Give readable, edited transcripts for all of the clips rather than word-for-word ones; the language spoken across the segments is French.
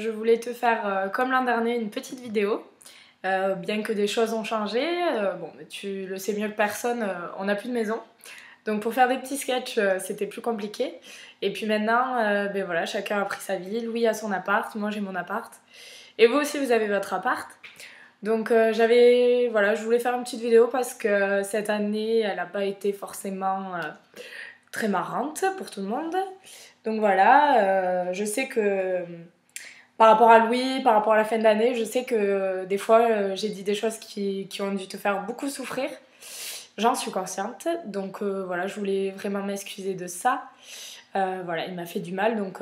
je voulais te faire, comme l'an dernier, une petite vidéo. Bien que des choses ont changé, bon, tu le sais mieux que personne, on n'a plus de maison. Donc pour faire des petits sketchs, c'était plus compliqué. Et puis maintenant, ben voilà, chacun a pris sa vie. Louis a son appart, moi j'ai mon appart. Et vous aussi, vous avez votre appart. Donc voilà, je voulais faire une petite vidéo parce que cette année, elle n'a pas été forcément très marrante pour tout le monde. Donc voilà, je sais que par rapport à Louis, par rapport à la fin de l'année, je sais que des fois j'ai dit des choses qui ont dû te faire beaucoup souffrir. J'en suis consciente, donc voilà, je voulais vraiment m'excuser de ça. Voilà, il m'a fait du mal, donc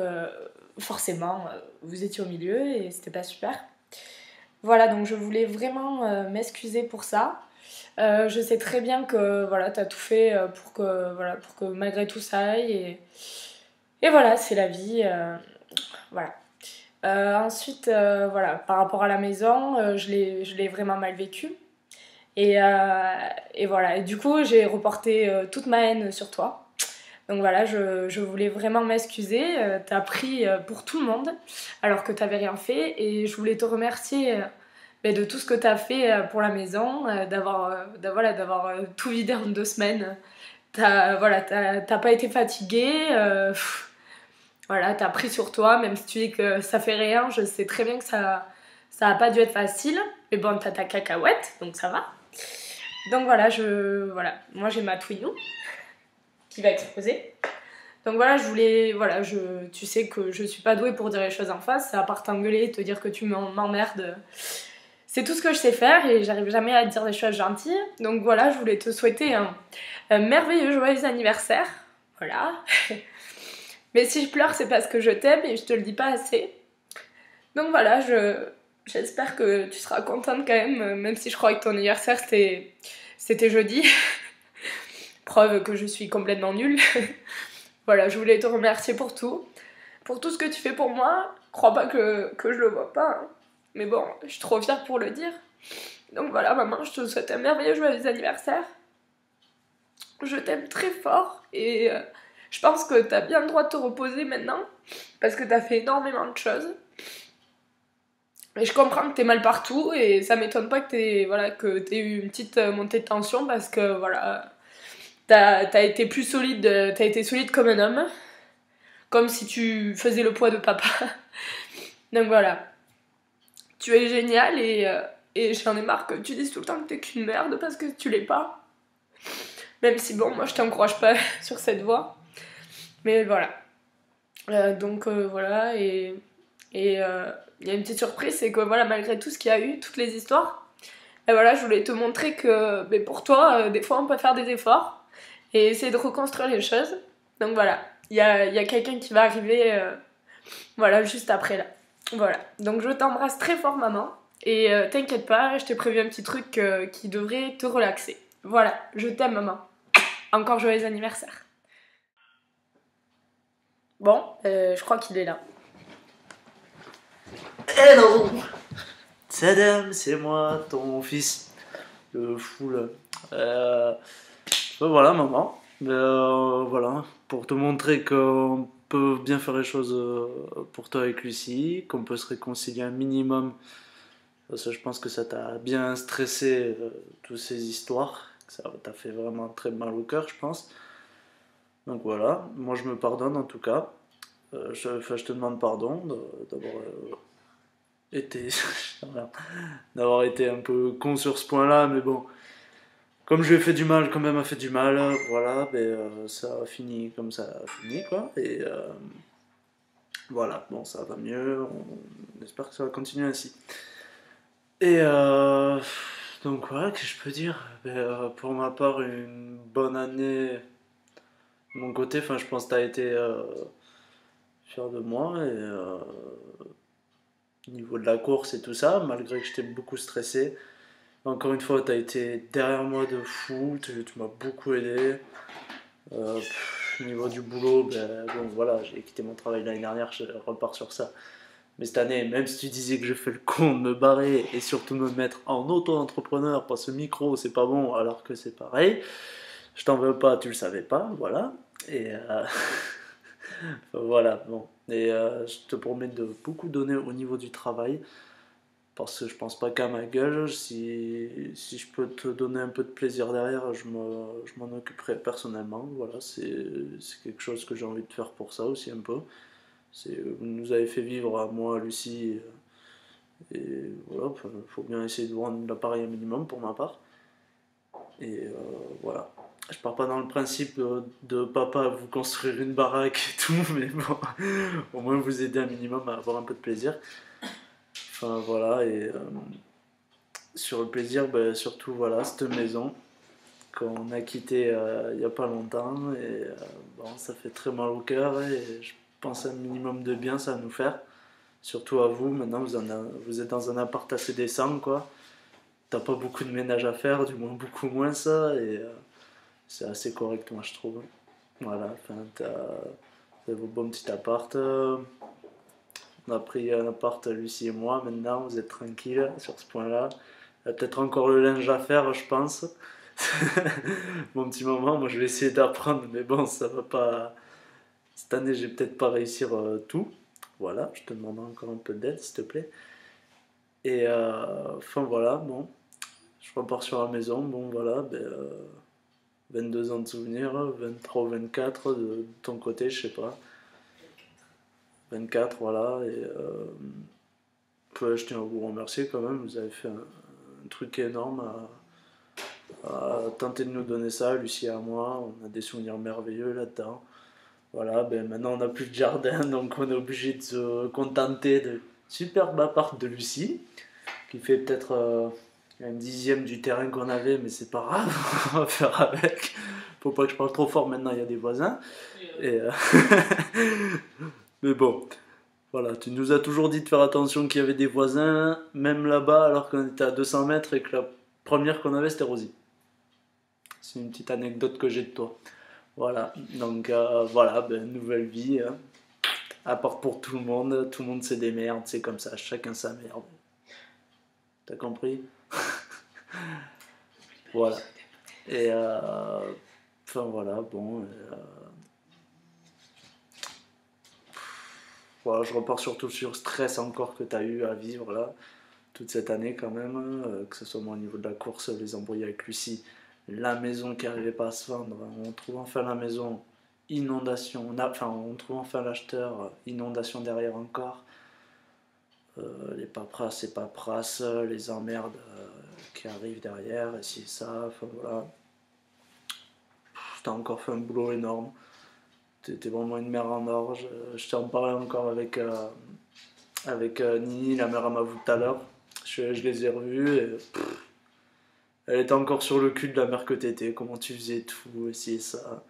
forcément, vous étiez au milieu et c'était pas super. Voilà, donc je voulais vraiment m'excuser pour ça. Je sais très bien que voilà, t'as tout fait pour que malgré tout ça aille. Et voilà, c'est la vie. Voilà. Ensuite, voilà, par rapport à la maison, je l'ai vraiment mal vécu. Et voilà, et du coup, j'ai reporté toute ma haine sur toi. Donc voilà, je voulais vraiment m'excuser. T'as pris pour tout le monde, alors que t'avais rien fait. Et je voulais te remercier de tout ce que t'as fait pour la maison, d'avoir tout vidé en 2 semaines. T'as pas été fatiguée. Voilà, t'as pris sur toi, même si tu dis que ça fait rien. Je sais très bien que ça a pas dû être facile. Mais bon, t'as ta cacahuète, donc ça va. Donc voilà, moi j'ai ma Twinoo qui va exploser. Donc voilà, tu sais que je suis pas douée pour dire les choses en face, à part t'engueuler et te dire que tu m'emmerdes. C'est tout ce que je sais faire et j'arrive jamais à dire des choses gentilles. Donc voilà, je voulais te souhaiter un merveilleux joyeux anniversaire. Voilà. Mais si je pleure, c'est parce que je t'aime et je te le dis pas assez. Donc voilà, j'espère que tu seras contente quand même si je crois que ton anniversaire c'était jeudi. Preuve que je suis complètement nulle. Voilà, je voulais te remercier pour tout ce que tu fais pour moi. Crois pas que je le vois pas, hein. Mais bon, je suis trop fière pour le dire. Donc voilà, maman, je te souhaite un merveilleux joyeux anniversaire. Je t'aime très fort et je pense que t'as bien le droit de te reposer maintenant parce que t'as fait énormément de choses. Et je comprends que t'es mal partout et ça m'étonne pas que t'aies eu une petite montée de tension parce que voilà, t'as été plus solide, t'as été solide comme un homme, comme si tu faisais le poids de papa. Donc voilà, tu es génial et j'en ai marre que tu dises tout le temps que t'es qu'une merde parce que tu l'es pas. Même si bon, moi je t'encourage pas sur cette voie. Mais voilà. Voilà, et il y a une petite surprise, c'est que voilà, malgré tout ce qu'il y a eu, toutes les histoires, et voilà, je voulais te montrer que pour toi, des fois on peut faire des efforts et essayer de reconstruire les choses. Donc voilà, il y a quelqu'un qui va arriver voilà, juste après là. Voilà, donc je t'embrasse très fort maman et t'inquiète pas, je t'ai prévu un petit truc qui devrait te relaxer. Voilà, je t'aime maman. Encore joyeux anniversaire. Bon, je crois qu'il est là. Hello Saddam, c'est moi, ton fils, le fou là. Voilà maman, voilà, pour te montrer qu'on peut bien faire les choses pour toi avec Lucie, qu'on peut se réconcilier un minimum. Ça, je pense que ça t'a bien stressé, toutes ces histoires, que ça t'a fait vraiment très mal au cœur, je pense. Donc voilà, moi je me pardonne en tout cas. Je te demande pardon d'avoir été d'avoir été un peu con sur ce point-là, mais bon, comme je lui ai fait du mal, quand même a fait du mal, voilà, ça a fini comme ça a fini, quoi, et voilà, bon, ça va mieux, on espère que ça va continuer ainsi. Et donc voilà, qu'est-ce que je peux dire? Pour ma part, une bonne année de mon côté, enfin, je pense que tu as été fier de moi, et au niveau de la course et tout ça, malgré que j'étais beaucoup stressé. Encore une fois, tu as été derrière moi de fou, tu m'as beaucoup aidé. Au niveau du boulot, bon voilà, j'ai quitté mon travail l'année dernière, je repars sur ça. Mais cette année, même si tu disais que je fais le con de me barrer et surtout me mettre en auto-entrepreneur, parce que micro c'est pas bon alors que c'est pareil, je t'en veux pas, tu le savais pas, voilà. Et Enfin, voilà, bon. Et je te promets de beaucoup donner au niveau du travail, parce que je pense pas qu'à ma gueule. Si je peux te donner un peu de plaisir derrière, je m'en occuperai personnellement. Voilà, c'est quelque chose que j'ai envie de faire pour ça aussi un peu. Vous nous avez fait vivre à moi, Lucie, et voilà, faut bien essayer de vendre l'appareil un minimum pour ma part. Et voilà. Je pars pas dans le principe de papa vous construire une baraque et tout, mais bon, au moins vous aider un minimum à avoir un peu de plaisir. Enfin voilà, et sur le plaisir, ben, surtout voilà, cette maison qu'on a quittée il n'y a pas longtemps, et bon, ça fait très mal au cœur, et je pense un minimum de bien ça va nous faire. Surtout à vous, maintenant vous êtes dans un appart assez décent, quoi. T'as pas beaucoup de ménage à faire, du moins beaucoup moins ça, et c'est assez correct, moi je trouve. Voilà, enfin, t'as vos bons petits appart. On a pris un appart, Lucie et moi, maintenant, vous êtes tranquille sur ce point-là. Il y a peut-être encore le linge à faire, je pense. Mon petit moment, moi je vais essayer d'apprendre, mais bon, ça va pas. Cette année, j'ai peut-être pas réussir tout. Voilà, je te demande encore un peu d'aide, s'il te plaît. Et enfin voilà, bon, je repars sur la maison. Bon, voilà, ben, 22 ans de souvenirs, 23 ou 24 de ton côté, je sais pas. 24, voilà, et je tiens à vous remercier quand même, vous avez fait un truc énorme à tenter de nous donner ça, Lucie et à moi, on a des souvenirs merveilleux là-dedans. Voilà, ben maintenant on n'a plus de jardin, donc on est obligé de se contenter de superbe appart de Lucie, qui fait peut-être un dixième du terrain qu'on avait, mais c'est pas grave, on va faire avec. Faut pas que je parle trop fort, maintenant il y a des voisins. Et, mais bon, voilà, tu nous as toujours dit de faire attention qu'il y avait des voisins, même là-bas, alors qu'on était à 200 mètres et que la première qu'on avait c'était Rosie. C'est une petite anecdote que j'ai de toi. Voilà, donc voilà, ben, nouvelle vie, hein. À part pour tout le monde c'est des merdes, c'est comme ça, chacun sa merde. T'as compris? Voilà. Et enfin voilà, bon. Voilà, je repars surtout sur le stress encore que tu as eu à vivre là, toute cette année quand même, que ce soit moi au niveau de la course, les embrouilles avec Lucie, la maison qui n'arrivait pas à se vendre, on trouve enfin la maison, inondation, on trouve enfin l'acheteur, inondation derrière encore, les paperasses et paperasses, les emmerdes qui arrivent derrière, et si ça, enfin voilà, t'as encore fait un boulot énorme, t'étais vraiment une mère en or, je t'en parlais encore avec Nini, la mère à ma vous tout à l'heure. Je les ai revus et elle était encore sur le cul de la mère que t'étais, comment tu faisais tout, et ci et ça.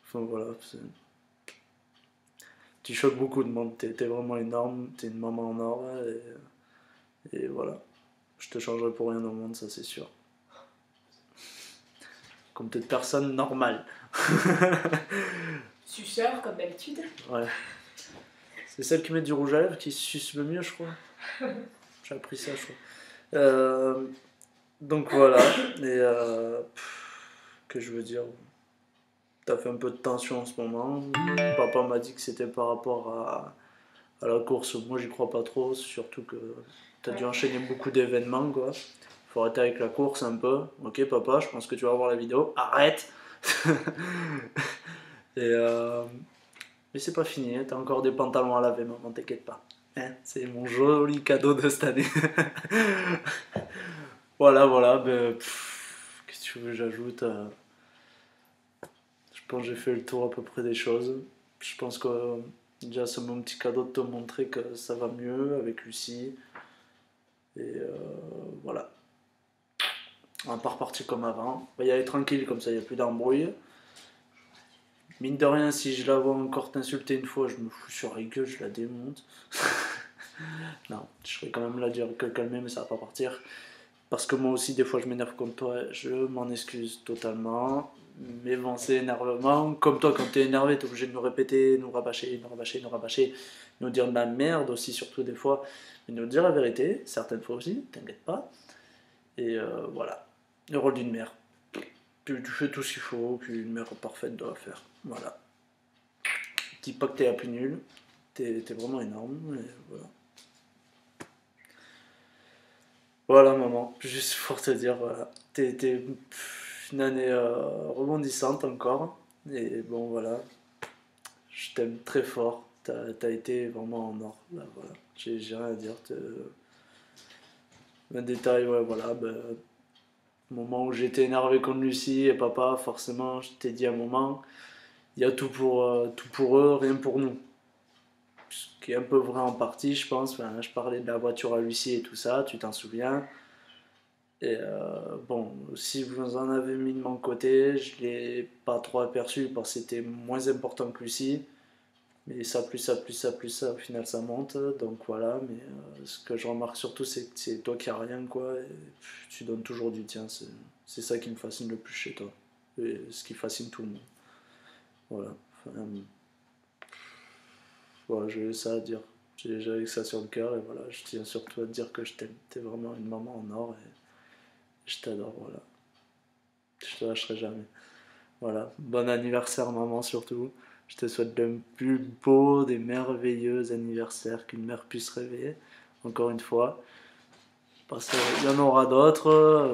Enfin voilà, tu choques beaucoup de monde, t'es vraiment énorme, t'es une maman en or, et voilà. Je te changerai pour rien au monde, ça c'est sûr. Comme toute personne normale. Suceur, comme d'habitude. Ouais. C'est celle qui met du rouge à lèvres qui suce le mieux, je crois. J'ai appris ça, je crois. Donc voilà, et que je veux dire, t'as fait un peu de tension en ce moment. Papa m'a dit que c'était par rapport à la course. Moi, j'y crois pas trop, surtout que t'as dû enchaîner beaucoup d'événements, quoi. Faut arrêter avec la course un peu. Ok, papa, je pense que tu vas voir la vidéo. Arrête. Et mais c'est pas fini, hein. T'as encore des pantalons à laver, maman, t'inquiète pas. Hein, c'est mon joli cadeau de cette année. Voilà, voilà, ben, qu'est-ce que tu veux que j'ajoute je pense que j'ai fait le tour à peu près des choses. Je pense que déjà c'est mon petit cadeau de te montrer que ça va mieux avec Lucie. Et voilà. On va pas repartir comme avant. On va y aller tranquille, comme ça il n'y a plus d'embrouille. Mine de rien, si je la vois encore t'insulter une fois, je me fous sur la gueule, je la démonte. Non, je serai quand même là dire que calmer, mais ça va pas partir. Parce que moi aussi, des fois, je m'énerve contre toi, je m'en excuse totalement. Mais bon, c'est énervement. Comme toi, quand t'es énervé, t'es obligé de nous répéter, nous rabâcher, nous rabâcher, nous rabâcher, nous dire de la merde aussi, surtout des fois. Mais nous dire la vérité, certaines fois aussi, t'inquiète pas. Et voilà, le rôle d'une mère. Tu fais tout ce qu'il faut, qu'une mère parfaite doit faire. Voilà. dis pas que t'es la plus nulle. T'es vraiment énorme. Et voilà. Voilà, maman. Juste pour te dire, voilà. T'es une année rebondissante encore. Et bon, voilà. Je t'aime très fort. T'as été vraiment en or. Là, voilà. J'ai rien à dire. Un détail, ouais, voilà. Ben, au moment où j'étais énervé contre Lucie et papa, forcément, je t'ai dit à un moment, il y a tout pour eux, rien pour nous. Ce qui est un peu vrai en partie, je pense. Enfin, je parlais de la voiture à Lucie et tout ça, tu t'en souviens. Et bon, si vous en avez mis de mon côté, je l'ai pas trop aperçu parce que c'était moins important que Lucie. Mais ça, plus ça, au final ça monte. Donc voilà, mais ce que je remarque surtout, c'est que c'est toi qui as rien, quoi. Et tu donnes toujours du tien. C'est ça qui me fascine le plus chez toi. Et ce qui fascine tout le monde. Voilà. Enfin, voilà, j'ai ça à dire. J'avais que ça sur le cœur et voilà, je tiens surtout à te dire que je t'aime. T'es vraiment une maman en or et je t'adore, voilà. Je te lâcherai jamais. Voilà, bon anniversaire maman surtout. Je te souhaite le plus beau des merveilleux anniversaires qu'une mère puisse rêver. Encore une fois. Parce qu'il y en aura d'autres.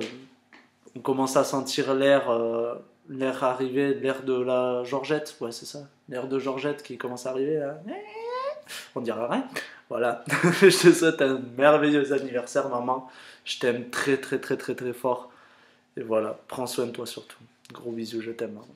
On commence à sentir l'air arriver, l'air de la Georgette. Ouais, c'est ça. L'air de Georgette qui commence à arriver là. On dira rien. Voilà. Je te souhaite un merveilleux anniversaire maman. Je t'aime très très très très très fort. Et voilà, prends soin de toi surtout. Gros bisous, je t'aime maman.